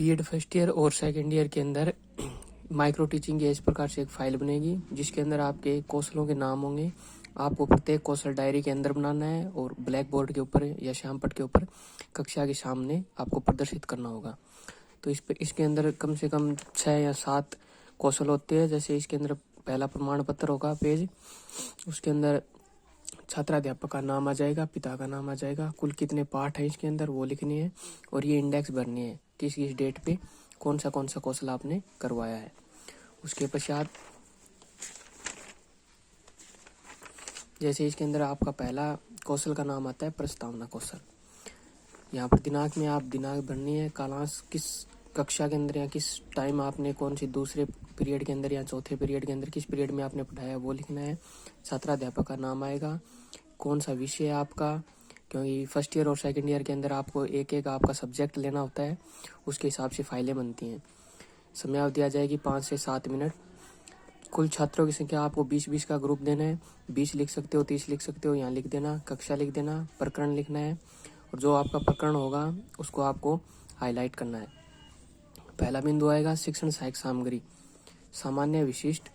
BEd first year और second year के अंदर माइक्रो टीचिंग की इस प्रकार से एक फाइल बनेगी जिसके अंदर आपके कौशलों के नाम होंगे। आपको प्रत्येक कौशल डायरी के अंदर बनाना है और ब्लैक बोर्ड के ऊपर या श्यामपट्ट के ऊपर कक्षा के सामने आपको प्रदर्शित करना होगा। तो इसके अंदर कम से कम 6 या 7 कौशल होते हैं। जैसे इसके अंदर पहला प्रमाण पत्र होगा पेज, उसके अंदर छात्राध्यापक का नाम आ जाएगा, पिता का नाम आ जाएगा, कुल कितने पाठ है इसके अंदर वो लिखनी है और ये इंडेक्स भरनी है किस किस डेट पे कौन सा कौशल आपने करवाया है। उसके पश्चात जैसे इसके अंदर आपका पहला कौशल का नाम आता है प्रस्तावना कौशल। यहाँ पर दिनांक में आप दिनांक भरनी है, कालांश किस कक्षा के अंदर या किस टाइम आपने कौन सी दूसरे पीरियड के अंदर या चौथे पीरियड के अंदर किस पीरियड में आपने पढ़ाया वो लिखना है। छात्राध्यापक का नाम आएगा, कौन सा विषय है आपका, क्योंकि फर्स्ट ईयर और सेकंड ईयर के अंदर आपको एक एक आपका सब्जेक्ट लेना होता है, उसके हिसाब से फाइलें बनती हैं। समयावधि आ जाएगी 5 से 7 मिनट। कुल छात्रों की संख्या आपको 20-20 का ग्रुप देना है। 20 लिख सकते हो, 30 लिख सकते हो, यहाँ लिख देना, कक्षा लिख देना, प्रकरण लिखना है और जो आपका प्रकरण होगा उसको आपको हाईलाइट करना है। पहला बिंदु आएगा शिक्षण सहायक सामग्री, सामान्य विशिष्ट।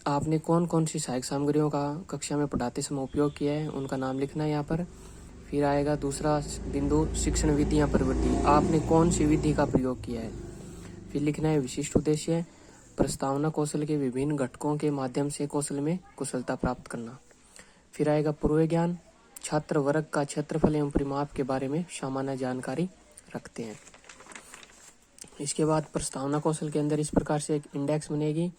आपने कौन कौन सी सहायक सामग्रियों का कक्षा में पढ़ाते समय उपयोग किया है उनका नाम लिखना है यहाँ पर। फिर आएगा दूसरा बिंदु शिक्षण विधि या प्रवृत्ति, आपने कौन सी विधि का प्रयोग किया है। फिर लिखना है विशिष्ट उद्देश्य, प्रस्तावना कौशल के विभिन्न घटकों के माध्यम से कौशल में कुशलता प्राप्त करना। फिर आएगा पूर्व ज्ञान, छात्र वर्ग का क्षेत्रफल एवं परिमाप के बारे में सामान्य जानकारी रखते हैं। इसके बाद प्रस्तावना कौशल के अंदर इस प्रकार से एक इंडेक्स बनेगी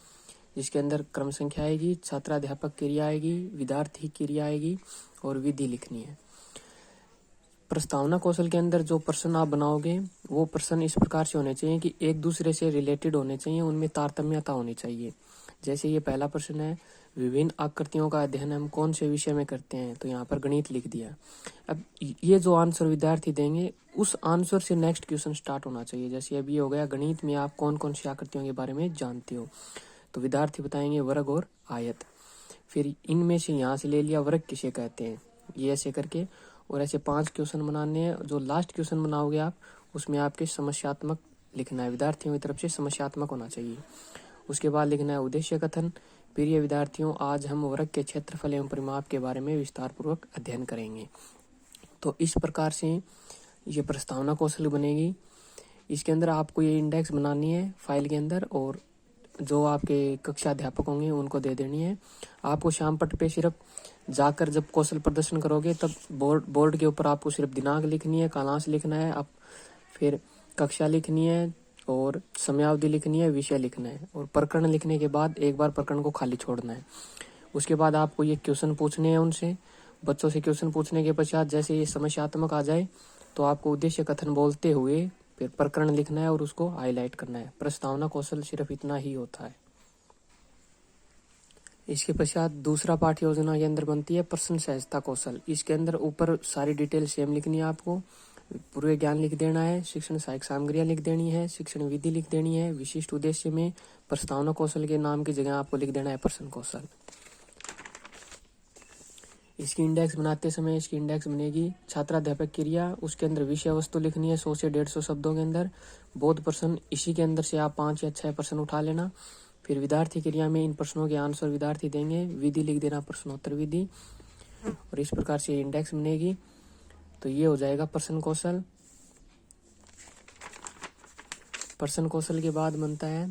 जिसके अंदर क्रम संख्या आएगी, छात्राध्यापक क्रिया आएगी, विद्यार्थी क्रिया आएगी और विधि लिखनी है। प्रस्तावना कौशल के अंदर जो प्रश्न आप बनाओगे वो प्रश्न इस प्रकार से होने चाहिए कि एक दूसरे से रिलेटेड होने चाहिए, उनमें तारतम्यता होनी चाहिए। जैसे ये पहला प्रश्न है, विभिन्न आकृतियों का अध्ययन हम कौन से विषय में करते हैं, तो यहाँ पर गणित लिख दिया। अब ये जो आंसर विद्यार्थी देंगे उस आंसर से नेक्स्ट क्वेश्चन स्टार्ट होना चाहिए। जैसे अभी हो गया गणित में आप कौन कौन सी आकृतियों के बारे में जानते हो, तो विद्यार्थी बताएंगे वर्ग और आयत। फिर इनमें से यहाँ से ले लिया वर्ग किसे कहते हैं, ये ऐसे करके और ऐसे 5 क्वेश्चन बनाने हैं। जो लास्ट क्वेश्चन बनाओगे आप उसमें आपके समस्यात्मक लिखना है, विद्यार्थियों की तरफ से समस्यात्मक होना चाहिए। उसके बाद लिखना है उद्देश्य कथन, प्रिय विद्यार्थियों आज हम वर्ग के क्षेत्रफल एवं परिमाप के बारे में विस्तार पूर्वक अध्ययन करेंगे। तो इस प्रकार से ये प्रस्तावना कौशल बनेगी। इसके अंदर आपको ये इंडेक्स बनानी है फाइल के अंदर और जो आपके कक्षा अध्यापक होंगे उनको दे देनी है। आपको श्यामपट्ट पे सिर्फ जाकर जब कौशल प्रदर्शन करोगे तब बोर्ड के ऊपर आपको सिर्फ दिनांक लिखनी है, कालांश लिखना है, अब फिर कक्षा लिखनी है और समयावधि लिखनी है, विषय लिखना है और प्रकरण लिखने के बाद एक बार प्रकरण को खाली छोड़ना है। उसके बाद आपको ये क्वेश्चन पूछने हैं, उनसे बच्चों से क्वेश्चन पूछने के पश्चात जैसे ये समस्यात्मक आ जाए तो आपको उद्देश्य कथन बोलते हुए फिर प्रकरण लिखना है और उसको हाईलाइट करना है। प्रस्तावना कौशल सिर्फ इतना ही होता है। इसके पश्चात दूसरा पाठ्य योजना के अंदर बनती है प्रश्न सहजता कौशल। इसके अंदर ऊपर सारी डिटेल सेम लिखनी है आपको, पूर्व ज्ञान लिख देना है, शिक्षण सहायक सामग्रियां लिख देनी है, शिक्षण विधि लिख देनी है, विशिष्ट उद्देश्य में प्रस्तावना कौशल के नाम की जगह आपको लिख देना है प्रश्न कौशल। इसकी इंडेक्स बनाते समय इसकी इंडेक्स बनेगी छात्राध्यापक क्रिया, उसके अंदर विषय वस्तु लिखनी है 100 से 150 शब्दों के अंदर। बोध प्रश्न इसी के अंदर से आप 5 या 6 प्रश्न उठा लेना। फिर विद्यार्थी क्रिया में इन प्रश्नों के आंसर विद्यार्थी देंगे, विधि लिख देना प्रश्नोत्तर विधि और इस प्रकार से इंडेक्स बनेगी। तो ये हो जाएगा प्रश्न कौशल। प्रश्न कौशल के बाद बनता है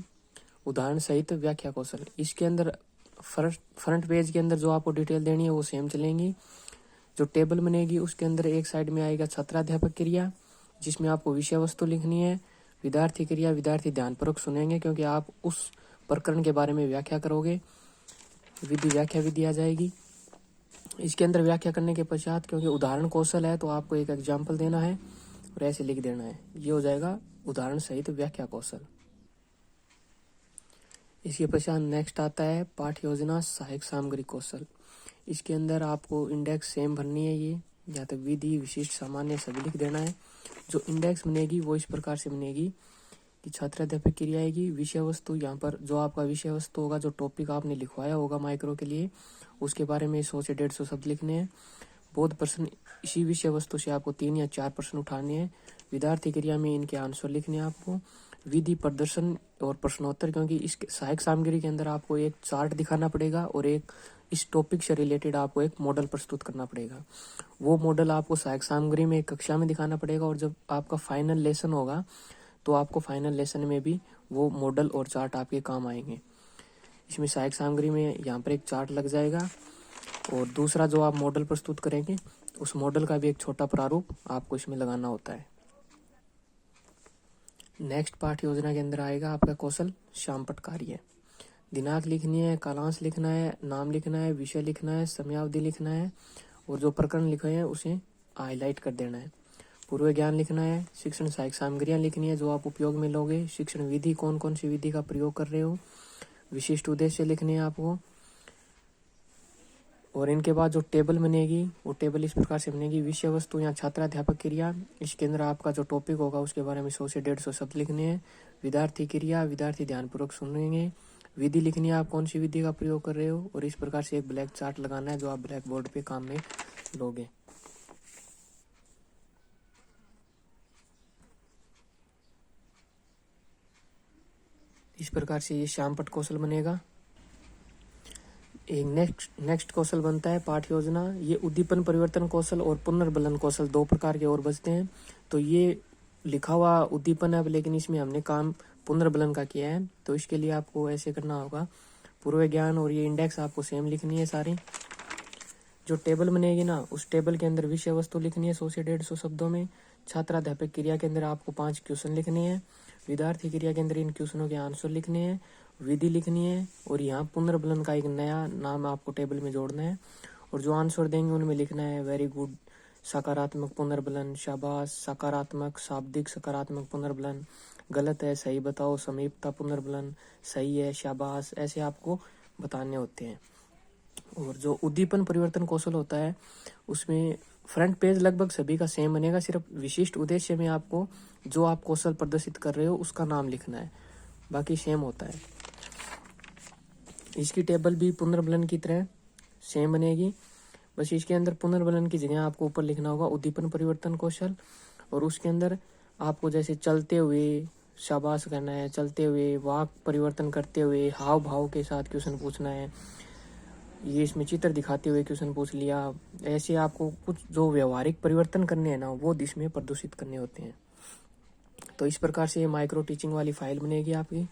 उदाहरण सहित व्याख्या कौशल। इसके अंदर फ्रंट पेज के अंदर जो आपको डिटेल देनी है वो सेम चलेंगी। जो टेबल बनेगी उसके अंदर एक साइड में आएगा छात्राध्यापक क्रिया जिसमें आपको विषय वस्तु लिखनी है, विद्यार्थी क्रिया विद्यार्थी ध्यानपूर्वक सुनेंगे क्योंकि आप उस प्रकरण के बारे में व्याख्या करोगे, विधि व्याख्या विधि आ जाएगी। इसके अंदर व्याख्या करने के पश्चात क्योंकि उदाहरण कौशल है तो आपको एक एग्जाम्पल देना है और ऐसे लिख देना है। ये हो जाएगा उदाहरण सहित व्याख्या कौशल। इसके पश्चात नेक्स्ट आता है पाठ्य योजना सहायक सामग्री कौशल। इसके अंदर आपको इंडेक्स सेम भरनी है, ये या तो विधि विशिष्ट सामान्य सभी लिख देना है। जो इंडेक्स बनेगी वो इस प्रकार से बनेगी कि छात्राध्यापक क्रिया आएगी, विषय वस्तु यहाँ पर जो आपका विषय वस्तु होगा, जो टॉपिक आपने लिखवाया होगा माइक्रो के लिए उसके बारे में 100 से 150 शब्द लिखने हैं। बोध प्रश्न, इसी विषय वस्तु से आपको 3 या 4 प्रश्न उठाने हैं। विद्यार्थी क्रिया में इनके आंसर लिखने हैं आपको। विधि, प्रदर्शन और प्रश्नोत्तर, क्योंकि इस सहायक सामग्री के अंदर आपको एक चार्ट दिखाना पड़ेगा और एक इस टॉपिक से रिलेटेड आपको एक मॉडल प्रस्तुत करना पड़ेगा। वो मॉडल आपको सहायक सामग्री में कक्षा में दिखाना पड़ेगा, और जब आपका फाइनल लेसन होगा तो आपको फाइनल लेसन में भी वो मॉडल और चार्ट आपके काम आएंगे। इसमें सहायक सामग्री में यहाँ पर एक चार्ट लग जाएगा, और दूसरा जो आप मॉडल प्रस्तुत करेंगे उस मॉडल का भी एक छोटा प्रारूप आपको इसमें लगाना होता है। नेक्स्ट पाठ योजना के अंदर आएगा आपका कौशल शामपट कार्य। दिनांक लिखनी है, कालांश लिखना है, नाम लिखना है, विषय लिखना है, समयावधि लिखना है, और जो प्रकरण लिखे हैं उसे हाईलाइट कर देना है। पूर्व ज्ञान लिखना है, शिक्षण सहायक सामग्रियां लिखनी है जो आप उपयोग में लोगे, शिक्षण विधि कौन कौन सी विधि का प्रयोग कर रहे हो, विशिष्ट उद्देश्य लिखने हैं आपको। और इनके बाद जो टेबल बनेगी वो टेबल इस प्रकार से बनेगी। विषय वस्तु या छात्राध्यापक क्रिया, इसके अंदर आपका जो टॉपिक होगा उसके बारे में 100 से 150 शब्द लिखने हैं। विद्यार्थी क्रिया, विद्यार्थी ध्यानपूर्वक सुनेंगे। विधि लिखनी है, आप कौन सी विधि का प्रयोग कर रहे हो, और इस प्रकार से एक ब्लैक चार्ट लगाना है जो आप ब्लैक बोर्ड पे काम में लोगे। इस प्रकार से ये शामपट कौशल बनेगा। एक नेक्स्ट कौशल बनता है पाठ योजना। ये उद्दीपन परिवर्तन कौशल और पुनर्बलन कौशल 2 प्रकार के और बचते हैं। तो ये लिखा हुआ उद्दीपन है, लेकिन इसमें हमने काम पुनर्बलन का किया है। तो इसके लिए आपको ऐसे करना होगा, पूर्व ज्ञान और ये इंडेक्स आपको सेम लिखनी है सारी। जो टेबल बनेगी ना, उस टेबल के अंदर विषय वस्तु लिखनी है 100 से 150 शब्दों में। छात्राध्यापक क्रिया के अंदर आपको 5 क्वेश्चन लिखने हैं। विद्यार्थी क्रिया के अंदर इन क्वेश्चनों के आंसर लिखने हैं, विधि लिखनी है, और यहाँ पुनर्बलन का एक नया नाम आपको टेबल में जोड़ना है। और जो आंसर देंगे उनमें लिखना है वेरी गुड, सकारात्मक पुनर्बलन, शाबाश, सकारात्मक, शाब्दिक सकारात्मक पुनर्बलन, गलत है, सही बताओ, समीपता पुनर्बलन, सही है, शाबाश, ऐसे आपको बताने होते हैं। और जो उद्दीपन परिवर्तन कौशल होता है उसमें फ्रंट पेज लगभग सभी का सेम बनेगा, सिर्फ विशिष्ट उद्देश्य में आपको जो आप कौशल प्रदर्शित कर रहे हो उसका नाम लिखना है, बाकी सेम होता है। इसकी टेबल भी पुनर्बलन की तरह सेम बनेगी, बस इसके अंदर पुनर्बलन की जगह आपको ऊपर लिखना होगा उद्दीपन परिवर्तन कौशल, और उसके अंदर आपको जैसे चलते हुए शाबाश करना है, चलते हुए, वाक परिवर्तन करते हुए, हाव भाव के साथ क्वेश्चन पूछना है, ये इसमें चित्र दिखाते हुए क्वेश्चन पूछ लिया। ऐसे आपको कुछ जो व्यवहारिक परिवर्तन करने हैं ना वो इसमें प्रदर्शित करने होते हैं। तो इस प्रकार से ये माइक्रो टीचिंग वाली फाइल बनेगी आपकी।